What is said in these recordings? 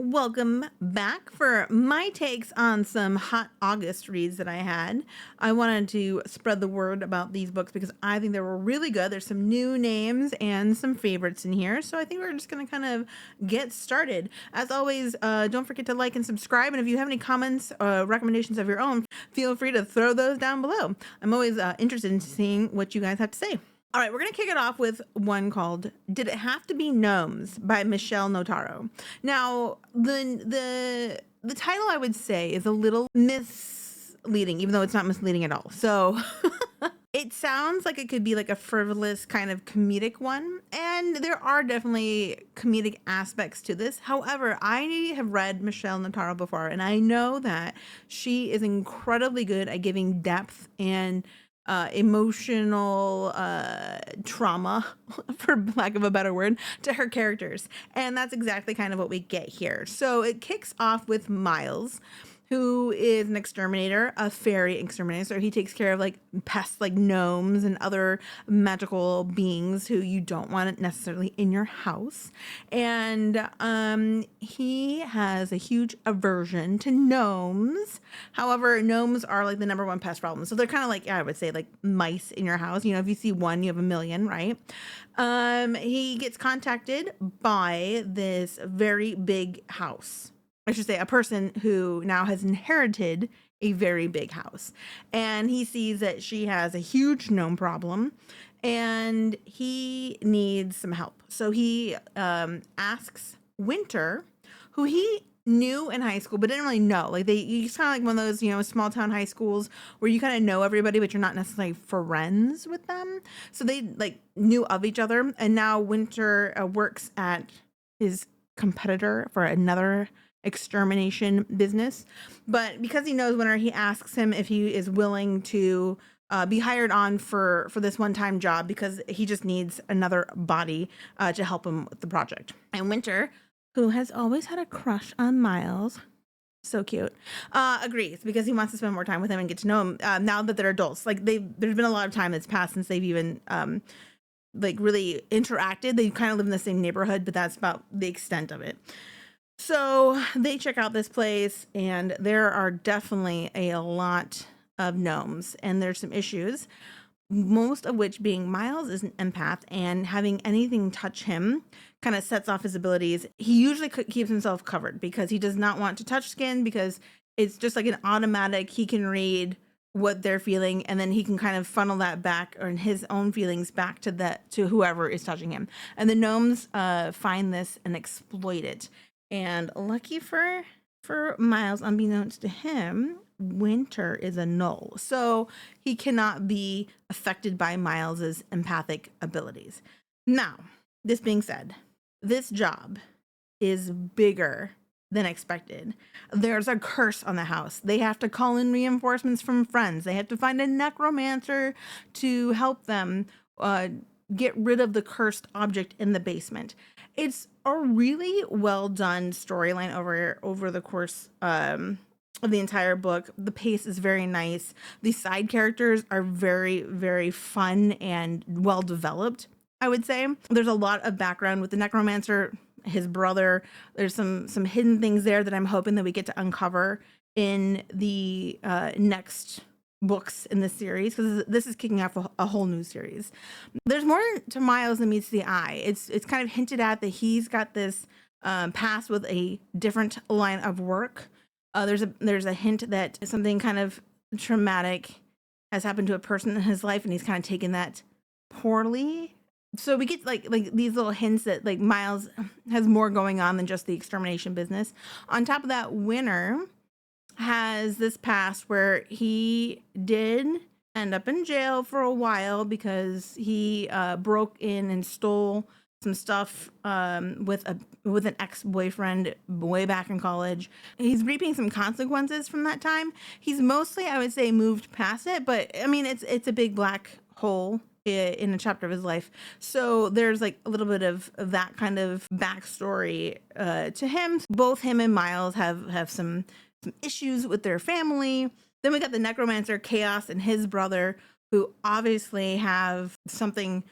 Welcome back for my takes on some hot August reads that I had. I wanted to spread the word about these books because I think they were really good. There's some new names and some favorites in here. So I think we're just going to kind of get started. As always, don't forget to like and subscribe. And if you have any comments, recommendations of your own, feel free to throw those down below. I'm always interested in seeing what you guys have to say. All right, we're going to kick it off with one called Did It Have to Be Gnomes by Michele Notaro. Now, the title I would say is a little misleading, even though it's not misleading at all. So it sounds like it could be like a frivolous kind of comedic one, and there are definitely comedic aspects to this. However, I have read Michele Notaro before, and I know that she is incredibly good at giving depth and emotional trauma, for lack of a better word, to her characters. And that's exactly kind of what we get here. So it kicks off with Miles, who is an exterminator, a fairy exterminator. So he takes care of like pests like gnomes and other magical beings who you don't want necessarily in your house. And he has a huge aversion to gnomes. However, gnomes are like the number one pest problem. So they're kind of like, I would say, like mice in your house. You know, if you see one, you have a million, right? He gets contacted by this very big house. I should say a person who now has inherited a very big house, and he sees that she has a huge gnome problem and he needs some help. So he asks Winter, who he knew in high school but didn't really know. Like it's kind of like one of those, you know, small town high schools where you kind of know everybody but you're not necessarily friends with them. So they like knew of each other, and now Winter works at his competitor for another extermination business. But because he knows Winter, he asks him if he is willing to be hired on for this one-time job because he just needs another body to help him with the project. And Winter, who has always had a crush on Miles, so cute, agrees because he wants to spend more time with him and get to know him now that they're adults. Like there's been a lot of time that's passed since they've even like really interacted. They kind of live in the same neighborhood, but that's about the extent of it. So they check out this place, and there are definitely a lot of gnomes, and there's some issues, most of which being Miles is an empath, and having anything touch him kind of sets off his abilities. He usually keeps himself covered because he does not want to touch skin, because it's just like an automatic, he can read what they're feeling, and then he can kind of funnel that back, or his own feelings back to whoever is touching him. And the gnomes find this and exploit it. And lucky for Miles, unbeknownst to him, Winter is a null. So he cannot be affected by Miles's empathic abilities. Now, this being said, this job is bigger than expected. There's a curse on the house. They have to call in reinforcements from friends. They have to find a necromancer to help them get rid of the cursed object in the basement. It's a really well done storyline over the course of the entire book. The pace is very nice. The side characters are very, very fun and well developed, I would say. There's a lot of background with the necromancer, his brother. There's some hidden things there that I'm hoping that we get to uncover in the next books in this series, because this is kicking off a whole new series. There's more to Miles than meets the eye. It's kind of hinted at that he's got this past with a different line of work. There's a hint that something kind of traumatic has happened to a person in his life, and he's kind of taken that poorly. So we get like these little hints that like Miles has more going on than just the extermination business. On top of that, Winter has this past where he did end up in jail for a while because he broke in and stole some stuff with an ex-boyfriend way back in college. He's reaping some consequences from that time. He's mostly, I would say, moved past it, but I mean, it's a big black hole in a chapter of his life. So there's like a little bit of that kind of backstory to him. Both him and Miles have some issues with their family. Then we got the necromancer Chaos and his brother, who obviously have something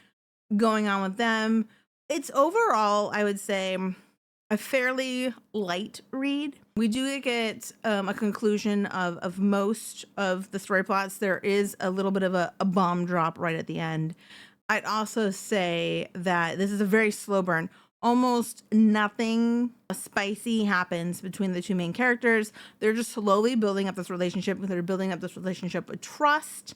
going on with them. It's overall, I would say, a fairly light read. We do get a conclusion of most of the story plots. There is a little bit of a bomb drop right at the end. I'd also say that this is a very slow burn. Almost nothing spicy happens between the two main characters. They're just slowly building up this relationship. They're building up this relationship with trust.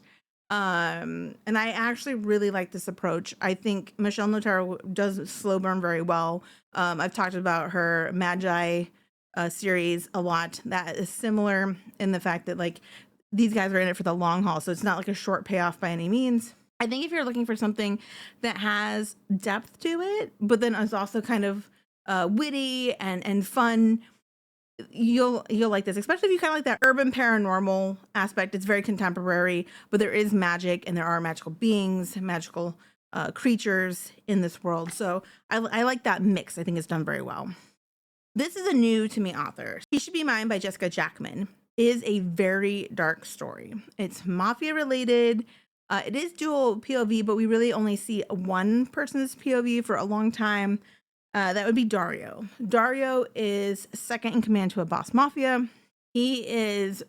And I actually really like this approach. I think Michele Notaro does slow burn very well. I've talked about her Magi series a lot. That is similar in the fact that like these guys are in it for the long haul. So it's not like a short payoff by any means. I think if you're looking for something that has depth to it, but then is also kind of witty and fun, you'll like this, especially if you kind of like that urban paranormal aspect. It's very contemporary, but there is magic and there are magical beings, magical creatures in this world. So I like that mix. I think it's done very well. This is a new to me author. He Should Be Mine by Jessica Jackman is a very dark story. It's mafia related. It is dual POV, but we really only see one person's POV for a long time. That would be Dario. Dario is second in command to a boss mafia. He is,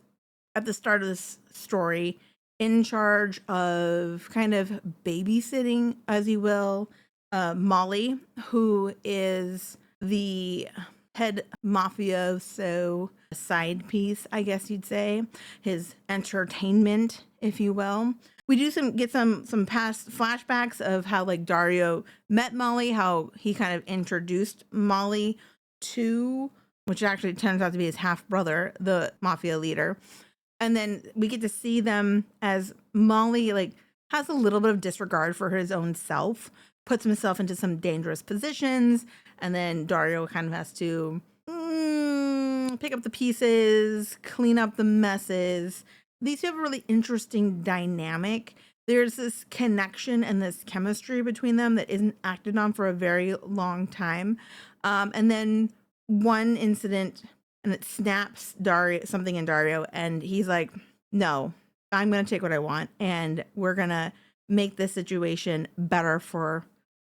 at the start of this story, in charge of kind of babysitting, as you will, Molly, who is the head mafioso side piece, I guess you'd say, his entertainment, if you will. We do get some past flashbacks of how like Dario met Molly, how he kind of introduced Molly to, which actually turns out to be his half brother, the mafia leader. And then we get to see them as Molly like has a little bit of disregard for his own self, puts himself into some dangerous positions, and then Dario kind of has to pick up the pieces, clean up the messes. These two have a really interesting dynamic. There's this connection and this chemistry between them that isn't acted on for a very long time. And then one incident, and it snaps something in Dario, and he's like, no, I'm going to take what I want, and we're going to make this situation better for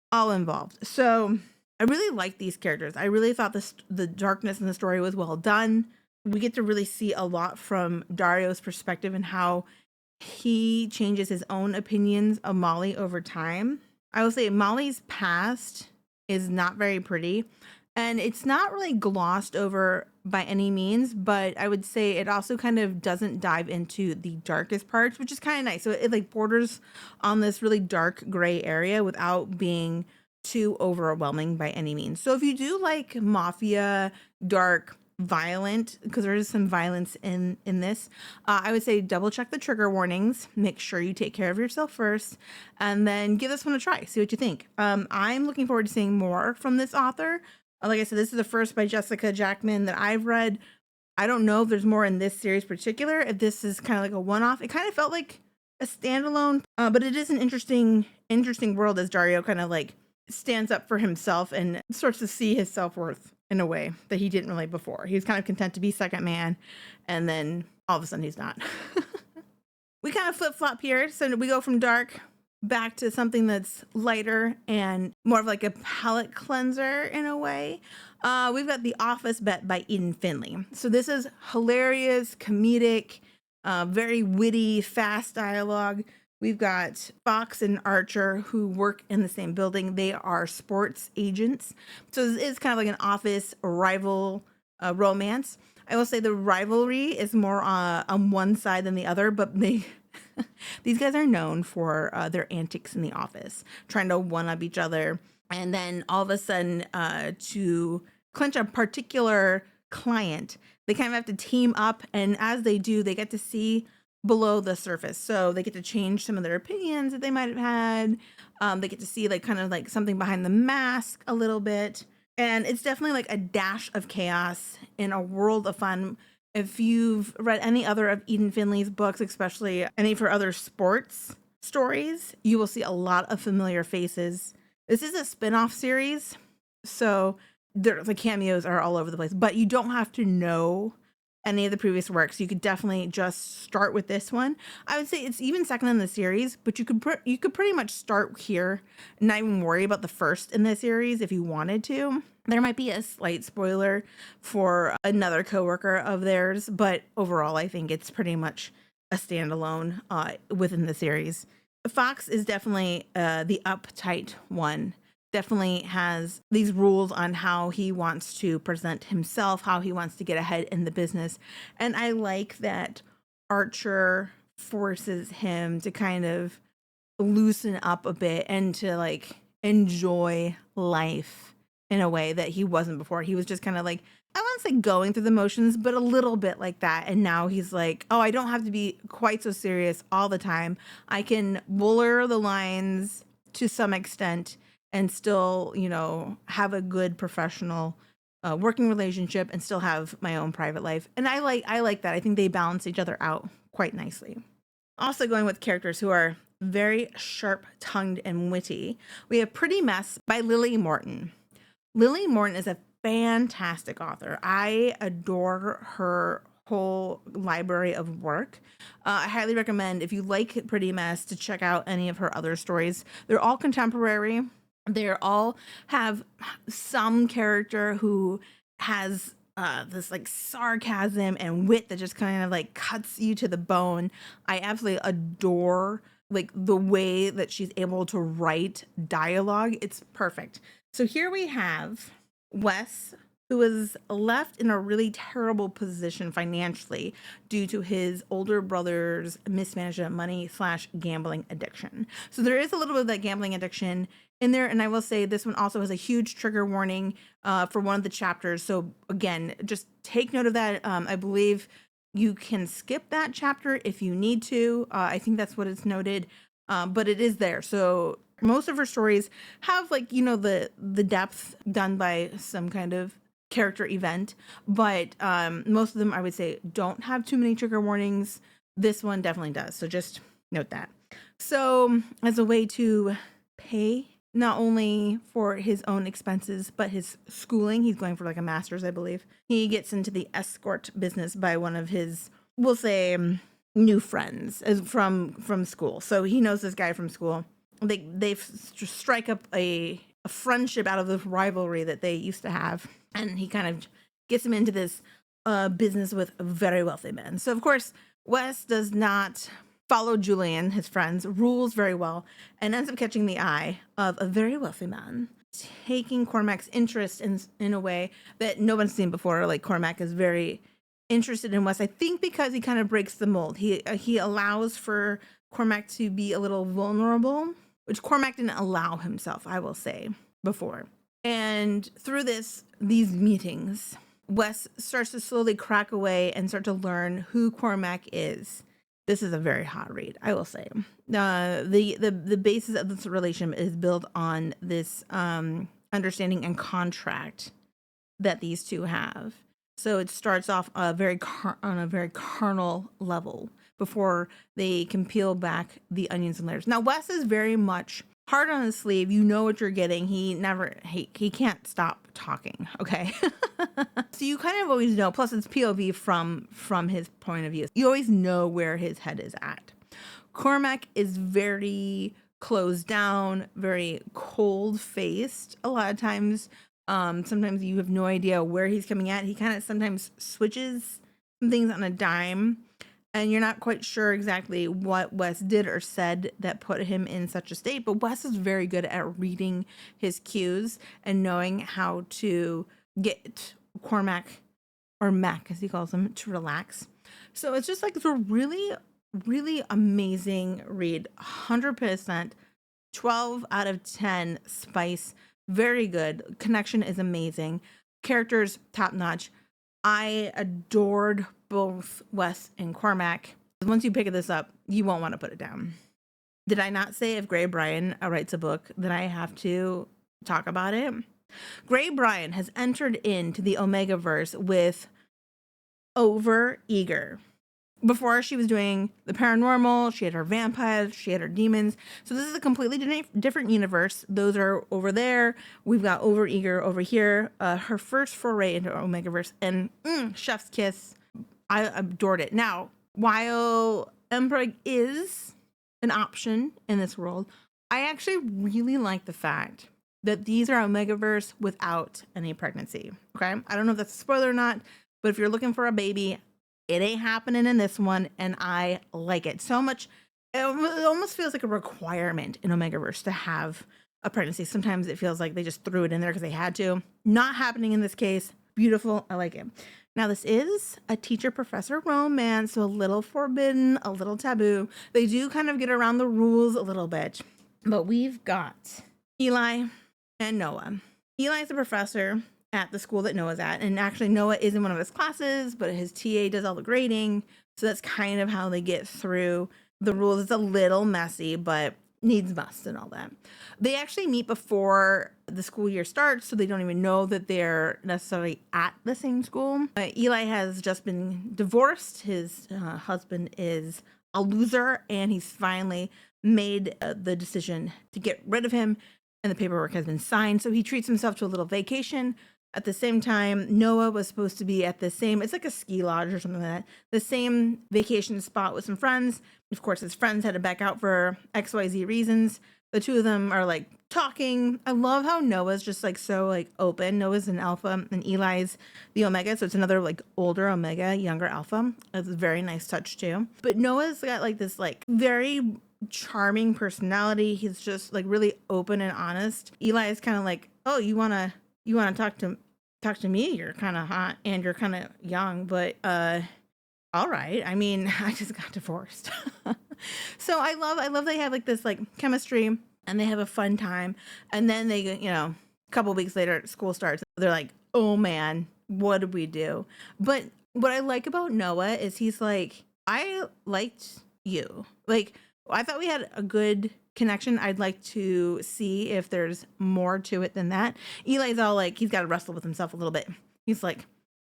all involved. So I really like these characters. I really thought the darkness in the story was well done. We get to really see a lot from Dario's perspective and how he changes his own opinions of Molly over time. I will say Molly's past is not very pretty, and it's not really glossed over by any means, but I would say it also kind of doesn't dive into the darkest parts, which is kind of nice. So it like borders on this really dark gray area without being too overwhelming by any means. So if you do like mafia, dark, violent, because there is some violence in this, I would say double check the trigger warnings, make sure you take care of yourself first, and then give this one a try, see what you think. I'm looking forward to seeing more from this author. Like I said, this is the first by Jessica Jackman that I've read. I don't know if there's more in this series particular, if this is kind of like a one-off. It kind of felt like a standalone, but it is an interesting world as Dario kind of like stands up for himself and starts to see his self-worth in a way that he didn't really before. He was kind of content to be second man, and then all of a sudden he's not. We kind of flip-flop here. So we go from dark back to something that's lighter and more of like a palate cleanser in a way. We've got The Office Bet by Eden Finley. So this is hilarious, comedic, very witty, fast dialogue. We've got Fox and Archer who work in the same building. They are sports agents. So it's kind of like an office rival romance. I will say the rivalry is more on one side than the other, but these guys are known for their antics in the office, trying to one-up each other. And then all of a sudden, to clinch a particular client, they kind of have to team up. And as they do, they get to see below the surface. So they get to change some of their opinions that they might have had. They get to see like kind of like something behind the mask a little bit. And it's definitely like a dash of chaos in a world of fun. If you've read any other of Eden Finley's books, especially any for other sports stories, you will see a lot of familiar faces. This is a spin-off series, so the cameos are all over the place, but you don't have to know any of the previous works. You could definitely just start with this one. I would say it's even second in the series, but you could pretty much start here and not even worry about the first in the series if you wanted to. There might be a slight spoiler for another coworker of theirs, but overall I think it's pretty much a standalone within the series. Fox is definitely the uptight one. Definitely has these rules on how he wants to present himself, how he wants to get ahead in the business. And I like that Archer forces him to kind of loosen up a bit and to like enjoy life in a way that he wasn't before. He was just kind of like, I won't say going through the motions, but a little bit like that. And now he's like, oh, I don't have to be quite so serious all the time. I can blur the lines to some extent and still, you know, have a good professional working relationship and still have my own private life. And I like that. I think they balance each other out quite nicely. Also going with characters who are very sharp-tongued and witty, we have Pretty Mess by Lily Morton. Lily Morton is a fantastic author. I adore her whole library of work. I highly recommend, if you like Pretty Mess, to check out any of her other stories. They're all contemporary. They all have some character who has this like sarcasm and wit that just kind of like cuts you to the bone. I absolutely adore like the way that she's able to write dialogue. It's perfect. So here we have Wes, who was left in a really terrible position financially due to his older brother's mismanagement of money / gambling addiction. So there is a little bit of that gambling addiction in there. And I will say this one also has a huge trigger warning for one of the chapters. So again, just take note of that. I believe you can skip that chapter if you need to. I think that's what it's noted, but it is there. So most of her stories have like, you know, the depth done by some kind of character event, but most of them I would say don't have too many trigger warnings. This one definitely does, so just note that. So as a way to pay not only for his own expenses but his schooling, he's going for like a master's, I believe, he gets into the escort business by one of his, we'll say, new friends from school. So he knows this guy from school. They strike up a friendship out of the rivalry that they used to have, and he kind of gets him into this business with very wealthy men. So of course Wes does not follow Julian, his friend's rules very well, and ends up catching the eye of a very wealthy man, taking Cormac's interest in a way that no one's seen before. Like Cormac is very interested in Wes, I think because he kind of breaks the mold. He allows for Cormac to be a little vulnerable, which Cormac didn't allow himself, I will say, before. And through these meetings, Wes starts to slowly crack away and start to learn who Cormac is. This is a very hot read, I will say. The basis of this relationship is built on this understanding and contract that these two have. So it starts off on a very carnal level before they can peel back the onions and layers. Now, Wes is very much hard on his sleeve. You know what you're getting. He can't stop talking. Okay. So you kind of always know, plus it's POV from his point of view. You always know where his head is at. Cormac is very closed down, very cold faced. A lot of times, sometimes you have no idea where he's coming at. He kind of sometimes switches some things on a dime, and you're not quite sure exactly what Wes did or said that put him in such a state. But Wes is very good at reading his cues and knowing how to get Cormac, or Mac as he calls him, to relax. So it's just like it's a really, really amazing read. 100%, 12 out of 10 spice. Very good. Connection is amazing. Characters, top notch. I adored both Wes and Cormac. Once you pick this up, you won't want to put it down. Did I not say if Bryan writes a book that I have to talk about it? Bryan has entered into the Omegaverse with Overeager. Before, she was doing the paranormal, she had her vampires, she had her demons. So this is a completely different universe. Those are over there. We've got Overeager over here. Her first foray into Omegaverse, and chef's kiss. I adored it. Now, while Mpreg is an option in this world, I actually really like the fact that these are Omegaverse without any pregnancy. Okay, I don't know if that's a spoiler or not, but if you're looking for a baby, it ain't happening in this one, and I like it so much. It almost feels like a requirement in Omegaverse to have a pregnancy. Sometimes it feels like they just threw it in there because they had to. Not happening in this case. Beautiful. I like it. Now, this is a teacher-professor romance, so a little forbidden, a little taboo. They do kind of get around the rules a little bit. But we've got Eli and Noah. Eli's a professor at the school that Noah's at, and actually Noah is in one of his classes, but his TA does all the grading, so that's kind of how they get through the rules. It's a little messy, but needs must and all that. They actually meet before the school year starts, so they don't even know that they're necessarily at the same school. Eli has just been divorced. His husband is a loser, and he's finally made the decision to get rid of him, and the paperwork has been signed, so he treats himself to a little vacation. At the same time, Noah was supposed to be at the same, it's like a ski lodge or something like that, the same vacation spot with some friends. Of course, his friends had to back out for XYZ reasons. The two of them are like talking. I love how Noah's just like so like open. Noah's an alpha and Eli's the omega, so it's another like older omega, younger alpha. It's a very nice touch too. But Noah's got like this like very charming personality. He's just like really open and honest. Eli is kind of like, oh, you wanna talk to me? You're kind of hot and you're kind of young, but all right. I mean, I just got divorced. So I love they have like this like chemistry and they have a fun time. And then they, a couple weeks later school starts. They're like, oh man, what did we do? But what I like about Noah is he's like, I liked you. Like, I thought we had a good connection. I'd like to see if there's more to it than that. Eli's all like, he's got to wrestle with himself a little bit. He's like,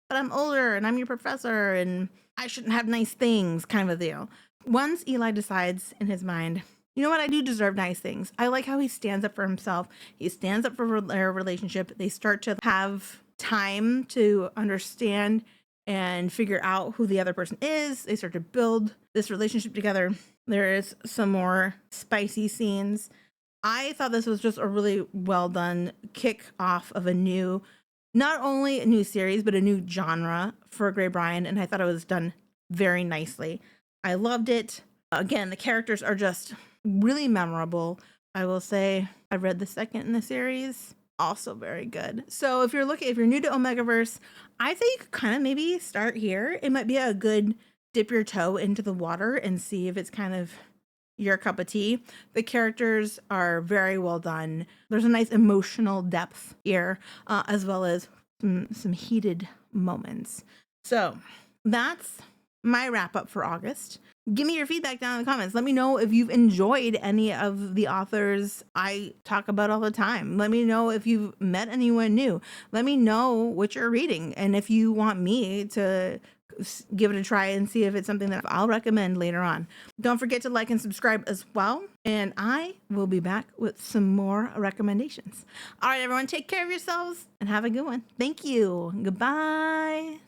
but I'm older and I'm your professor and I shouldn't have nice things, kind of a deal. Once Eli decides in his mind, you know what, I do deserve nice things. I like how he stands up for himself. He stands up for their relationship. They start to have time to understand and figure out who the other person is. They start to build this relationship together. There is some more spicy scenes. I thought this was just a really well done kick off of a new, not only a new series, but a new genre for Grae Bryan. And I thought it was done very nicely. I loved it. Again, the characters are just really memorable. I will say I read the second in the series. Also very good. So if you're new to Omegaverse, I think you could kind of maybe start here. It might be a good dip your toe into the water and see if it's kind of your cup of tea. The characters are very well done. There's a nice emotional depth here, as well as some heated moments. So that's my wrap up for August. Give me your feedback down in the comments. Let me know if you've enjoyed any of the authors I talk about all the time. Let me know if you've met anyone new. Let me know what you're reading. And if you want me to give it a try and see if it's something that I'll recommend later on. Don't forget to like and subscribe as well. And I will be back with some more recommendations. All right, everyone, take care of yourselves and have a good one. Thank you. Goodbye.